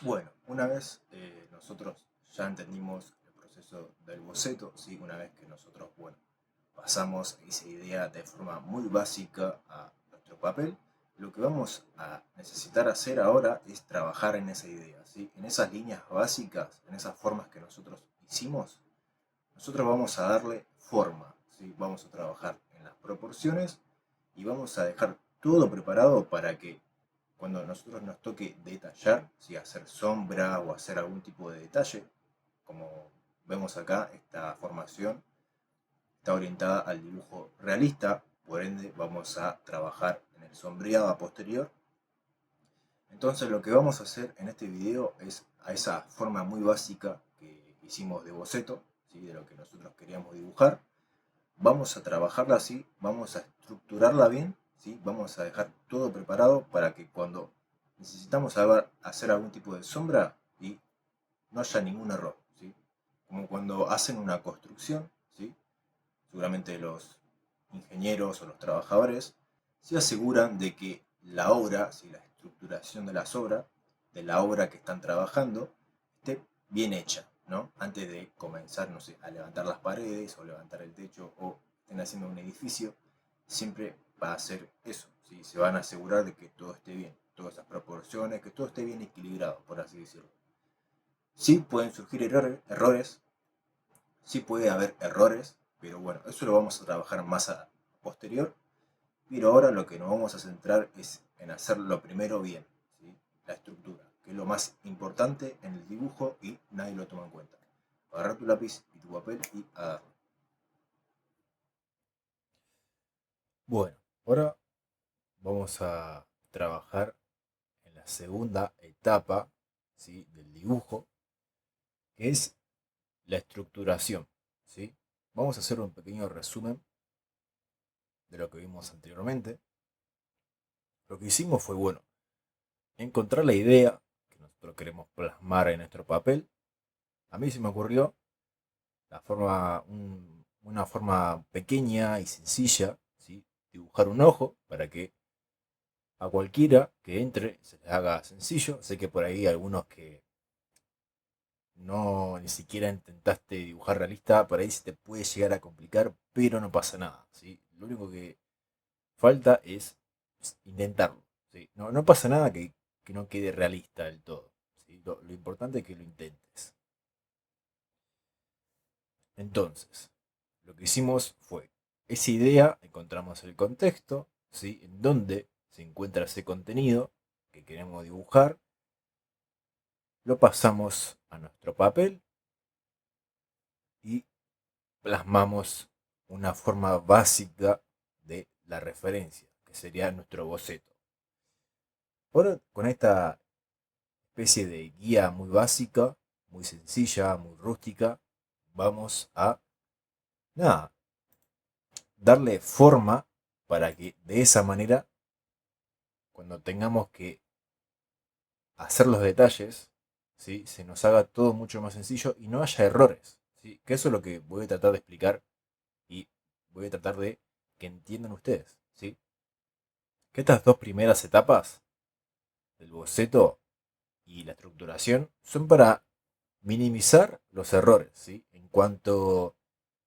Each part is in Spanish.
Bueno, una vez nosotros ya entendimos el proceso del boceto, ¿sí? Una vez que nosotros, bueno, pasamos esa idea de forma muy básica a nuestro papel, lo que vamos a necesitar hacer ahora es trabajar en esa idea, ¿sí? En esas líneas básicas, en esas formas que nosotros hicimos, nosotros vamos a darle forma, ¿sí? Vamos a trabajar en las proporciones y vamos a dejar todo preparado para que cuando a nosotros nos toque detallar, si hacer sombra o hacer algún tipo de detalle, como vemos acá, esta formación está orientada al dibujo realista, por ende vamos a trabajar en el sombreado a posterior. Entonces lo que vamos a hacer en este video es a esa forma muy básica que hicimos de boceto, ¿sí? De lo que nosotros queríamos dibujar, vamos a trabajarla así, vamos a estructurarla bien, ¿sí? Vamos a dejar todo preparado para que cuando necesitamos hacer algún tipo de sombra y no haya ningún error, ¿sí? Como cuando hacen una construcción, ¿sí? Seguramente los ingenieros o los trabajadores se aseguran de que la obra, ¿sí? La estructuración de la obra que están trabajando, esté bien hecha, ¿no? Antes de comenzar, no sé, a levantar las paredes o levantar el techo o estén haciendo un edificio, siempre va a ser eso, ¿sí? Se van a asegurar de que todo esté bien, todas esas proporciones, que todo esté bien equilibrado, por así decirlo. Sí pueden surgir errores, sí puede haber errores, pero bueno, eso lo vamos a trabajar más a posterior. Pero ahora lo que nos vamos a centrar es en hacer lo primero bien, ¿sí? La estructura, que es lo más importante en el dibujo y nadie lo toma en cuenta. Agarrar tu lápiz y tu papel y agarrar. Bueno, ahora vamos a trabajar en la segunda etapa, ¿sí? Del dibujo, que es la estructuración, ¿sí? Vamos a hacer un pequeño resumen de lo que vimos anteriormente. Lo que hicimos fue, bueno, encontrar la idea que nosotros queremos plasmar en nuestro papel. A mí se me ocurrió una forma pequeña y sencilla, ¿sí? Dibujar un ojo para que a cualquiera que entre se les haga sencillo. Sé que por ahí algunos que no ni siquiera intentaste dibujar realista, por ahí se te puede llegar a complicar, pero no pasa nada, ¿sí? Lo único que falta es intentarlo, ¿sí? No pasa nada que no quede realista del todo, ¿sí? Lo importante es que lo intentes. Entonces, lo que hicimos fue, esa idea, encontramos el contexto, ¿sí? En donde se encuentra ese contenido que queremos dibujar, lo pasamos a nuestro papel y plasmamos una forma básica de la referencia, que sería nuestro boceto. Ahora, con esta especie de guía muy básica, muy sencilla, muy rústica, vamos a, nada, darle forma para que de esa manera, cuando tengamos que hacer los detalles, ¿sí? Se nos haga todo mucho más sencillo y no haya errores, ¿sí? Que eso es lo que voy a tratar de explicar y voy a tratar de que entiendan ustedes, ¿sí? Que estas dos primeras etapas del boceto y la estructuración son para minimizar los errores, ¿sí? En cuanto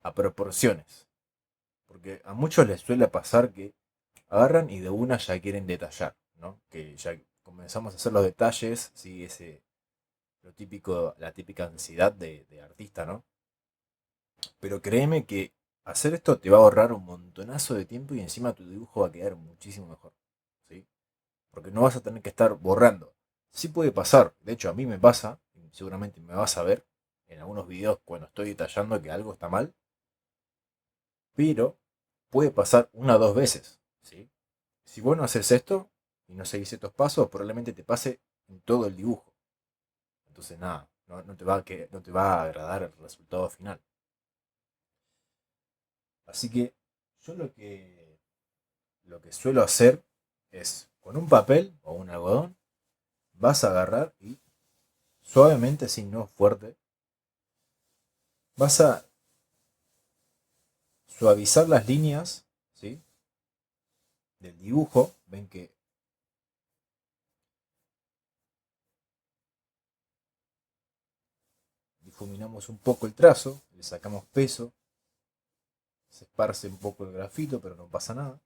a proporciones. Porque a muchos les suele pasar que agarran y de una ya quieren detallar, ¿no? Que ya comenzamos a hacer los detalles, ¿sí? Lo típico, la típica ansiedad de artista, ¿no? Pero créeme que hacer esto te va a ahorrar un montonazo de tiempo y encima tu dibujo va a quedar muchísimo mejor, ¿sí? Porque no vas a tener que estar borrando. Sí puede pasar, de hecho a mí me pasa, y seguramente me vas a ver en algunos videos cuando estoy detallando que algo está mal, pero puede pasar una o dos veces, ¿sí? Si vos no haces esto y no seguís estos pasos, probablemente te pase en todo el dibujo. Entonces nada, no te va a agradar el resultado final. Así que yo lo que suelo hacer es con un papel o un algodón, vas a agarrar y suavemente, si no fuerte, vas a suavizar las líneas, ¿sí? Del dibujo. Ven que difuminamos un poco el trazo, le sacamos peso, se esparce un poco el grafito, pero no pasa nada.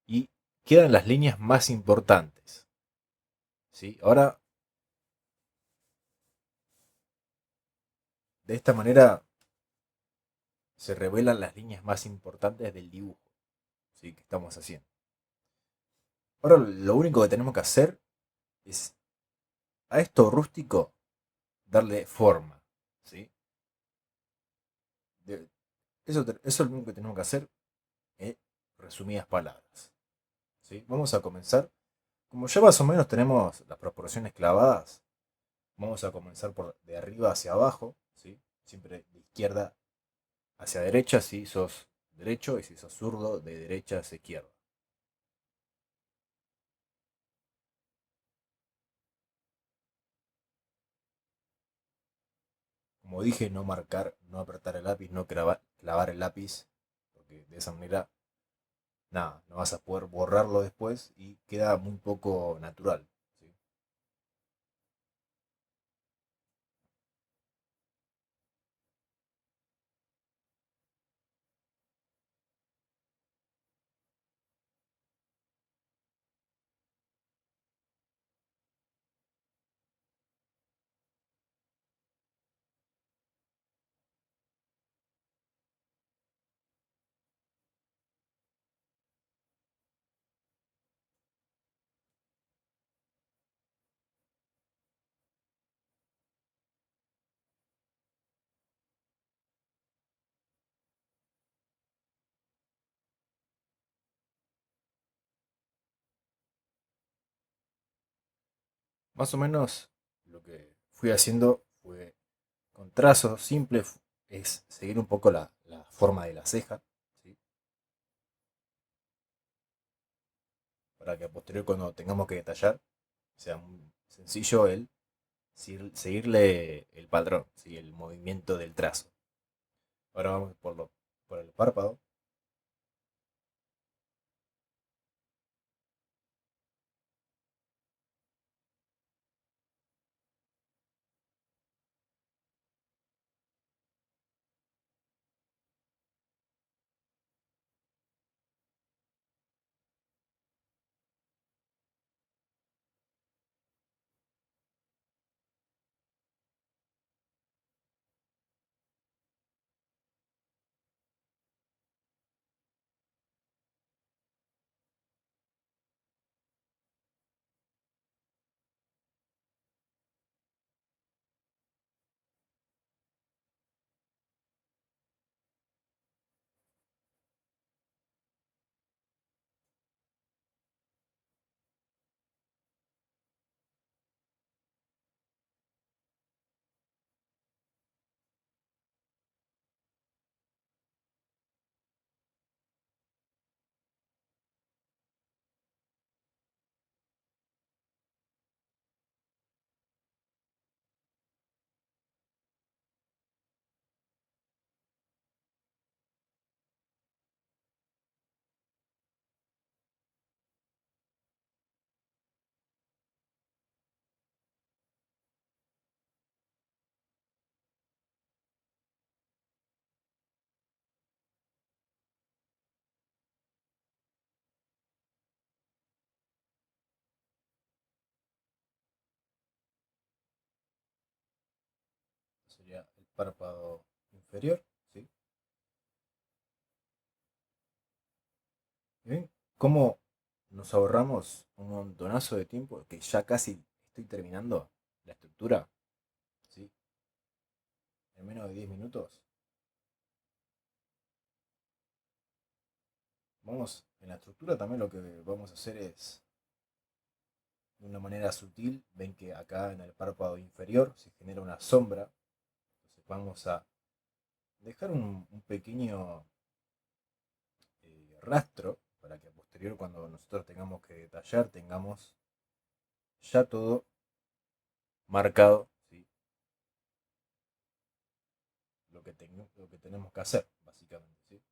Y quedan las líneas más importantes. ¿Sí? Ahora, de esta manera se revelan las líneas más importantes del dibujo, ¿sí?, que estamos haciendo. Ahora lo único que tenemos que hacer es a esto rústico darle forma, ¿sí? Eso es lo único que tenemos que hacer en resumidas palabras, ¿sí? Vamos a comenzar, como ya más o menos tenemos las proporciones clavadas, vamos a comenzar por de arriba hacia abajo, ¿sí? Siempre de izquierda hacia derecha si sos derecho y si sos zurdo de derecha hacia izquierda. Como dije, no marcar, no apretar el lápiz, no clavar el lápiz, porque de esa manera, nada, no vas a poder borrarlo después y queda muy poco natural, ¿sí? Más o menos lo que fui haciendo fue con trazos simples, es seguir un poco la forma de la ceja, ¿sí? Para que a posterior cuando tengamos que detallar sea muy sencillo el seguirle el patrón, ¿sí?, el movimiento del trazo. Ahora vamos por el párpado. Sería el párpado inferior, ¿sí? ¿Ven cómo nos ahorramos un montonazo de tiempo? Que ya casi estoy terminando la estructura, ¿sí?, en menos de 10 minutos. Vamos, en la estructura también lo que vamos a hacer es, de una manera sutil, ven que acá en el párpado inferior se genera una sombra. Entonces vamos a dejar un pequeño rastro para que a posterior cuando nosotros tengamos que detallar tengamos ya todo marcado, ¿sí?, lo que tenemos que hacer, básicamente, ¿sí?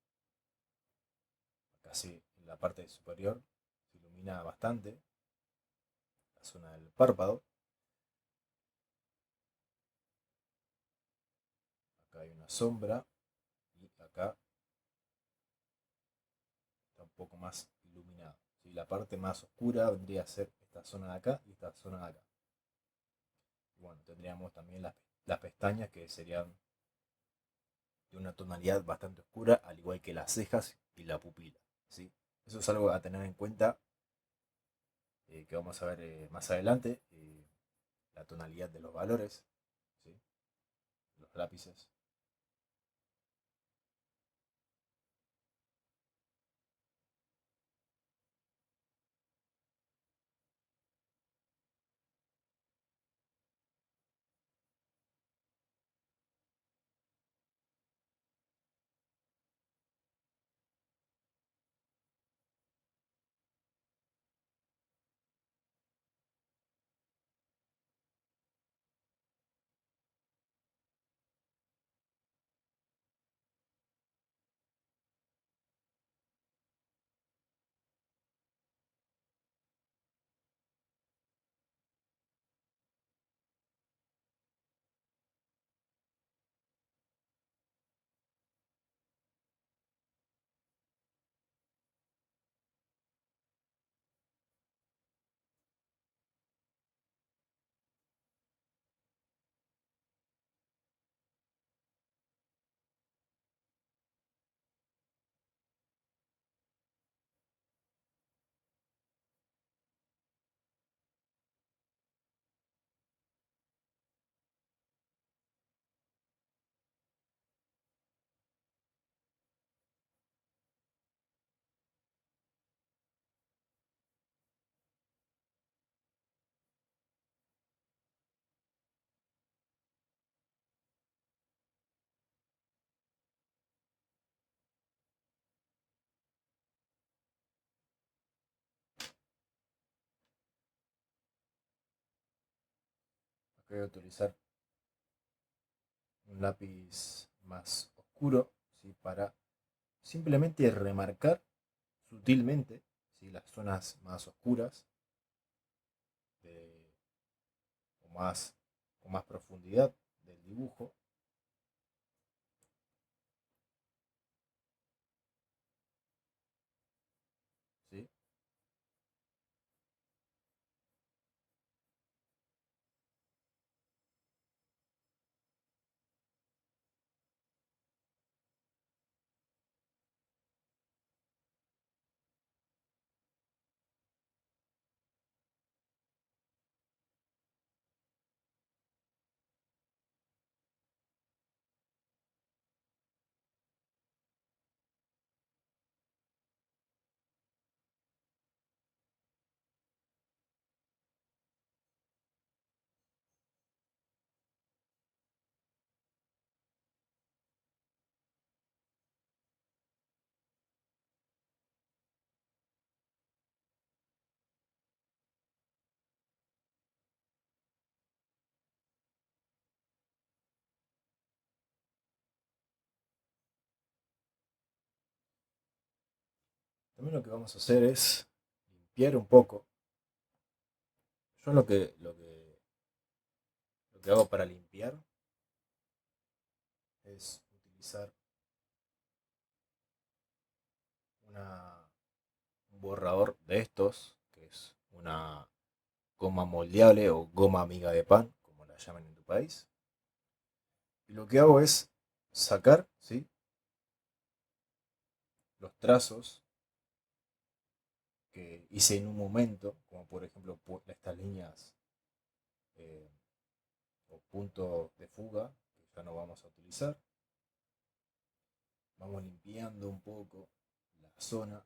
Acá sí, en la parte superior se ilumina bastante la zona del párpado. una sombra y acá está un poco más iluminado. ¿Sí? La parte más oscura vendría a ser esta zona de acá y esta zona de acá. Y bueno, tendríamos también las pestañas que serían de una tonalidad bastante oscura, al igual que las cejas y la pupila. ¿Sí? Eso es algo a tener en cuenta que vamos a ver más adelante. La tonalidad de los valores, ¿sí? Los lápices. Acá voy a utilizar un lápiz más oscuro, ¿sí? Para simplemente remarcar sutilmente, ¿sí? Las zonas más oscuras de, o más, con más profundidad del dibujo. ¿Sí? También lo que vamos a hacer es limpiar un poco. Yo lo que hago para limpiar es utilizar una, un borrador de estos, que es una goma moldeable o goma amiga de pan, como la llaman en tu país. Y lo que hago es sacar, ¿sí? Los trazos que hice en un momento, como por ejemplo estas líneas eh, o puntos de fuga, que ya no vamos a utilizar. Vamos limpiando un poco la zona,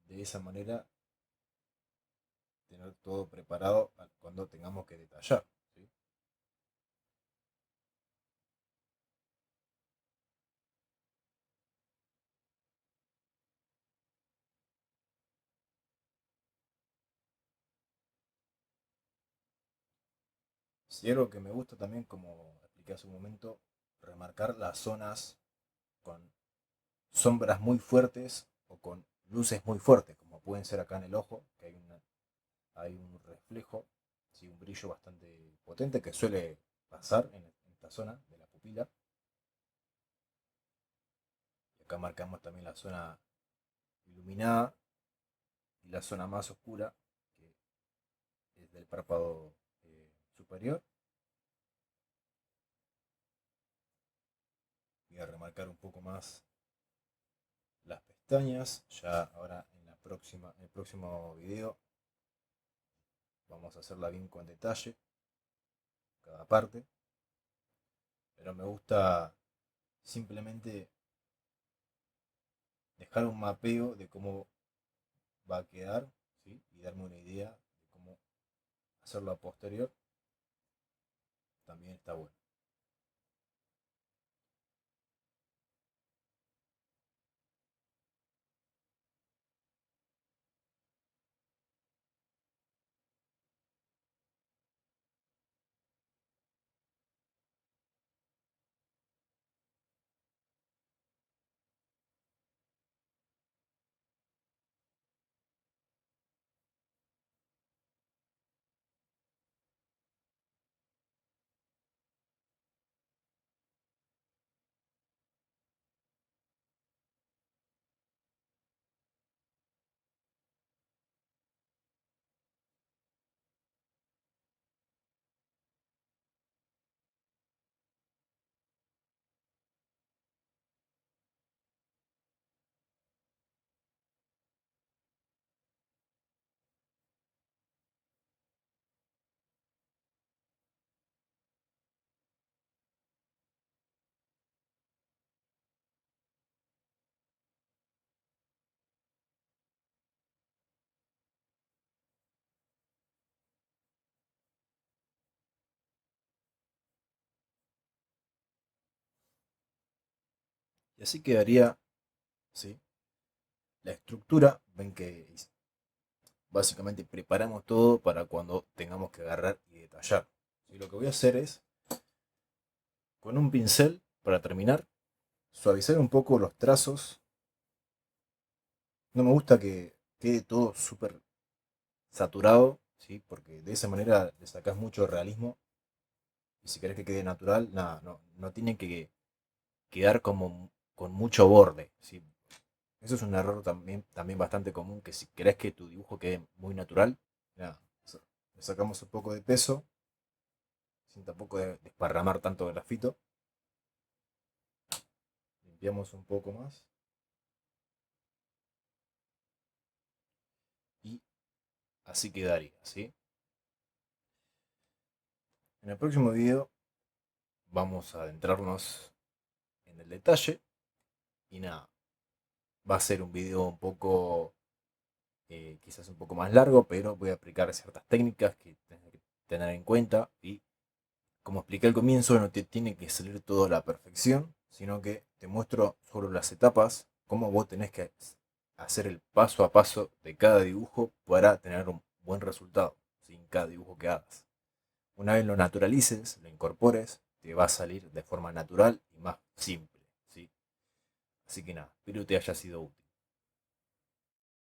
de esa manera tener todo preparado cuando tengamos que detallar. ¿Sí? Si algo que me gusta también, como expliqué hace un momento, remarcar las zonas con sombras muy fuertes o con luces muy fuertes, como pueden ser acá en el ojo, que hay un reflejo, ¿sí? Un brillo bastante potente que suele pasar en esta zona de la pupila. pupila. Y acá marcamos también la zona iluminada y la zona más oscura, que es del párpado superior. Voy a remarcar un poco más las pestañas. Ya ahora en el próximo video vamos a hacerla bien con detalle, cada parte. Pero me gusta simplemente dejar un mapeo de cómo va a quedar, ¿sí? Y darme una idea de cómo hacerlo a posterior. También está bueno. Y así quedaría, ¿sí? La estructura. Ven que básicamente preparamos todo para cuando tengamos que agarrar y detallar. ¿Sí? Lo que voy a hacer es, con un pincel, para terminar, suavizar un poco los trazos. No me gusta que quede todo súper saturado, ¿sí? Porque de esa manera le sacás mucho realismo. Y si querés que quede natural, nada, no tiene que quedar como con mucho borde, ¿sí? Eso es un error también bastante común, que si querés que tu dibujo quede muy natural, nada, le sacamos un poco de peso, sin tampoco desparramar tanto grafito. Limpiamos un poco más. Y así quedaría, ¿sí? En el próximo video vamos a adentrarnos en el detalle. Y nada, va a ser un video un poco, quizás un poco más largo, pero voy a aplicar ciertas técnicas que tenés que tener en cuenta. Y como expliqué al comienzo, no te tiene que salir todo a la perfección, sino que te muestro sobre las etapas, cómo vos tenés que hacer el paso a paso de cada dibujo para tener un buen resultado, sin cada dibujo que hagas. Una vez lo naturalices, lo incorpores, te va a salir de forma natural y más simple, ¿sí? Así que nada, espero te haya sido útil.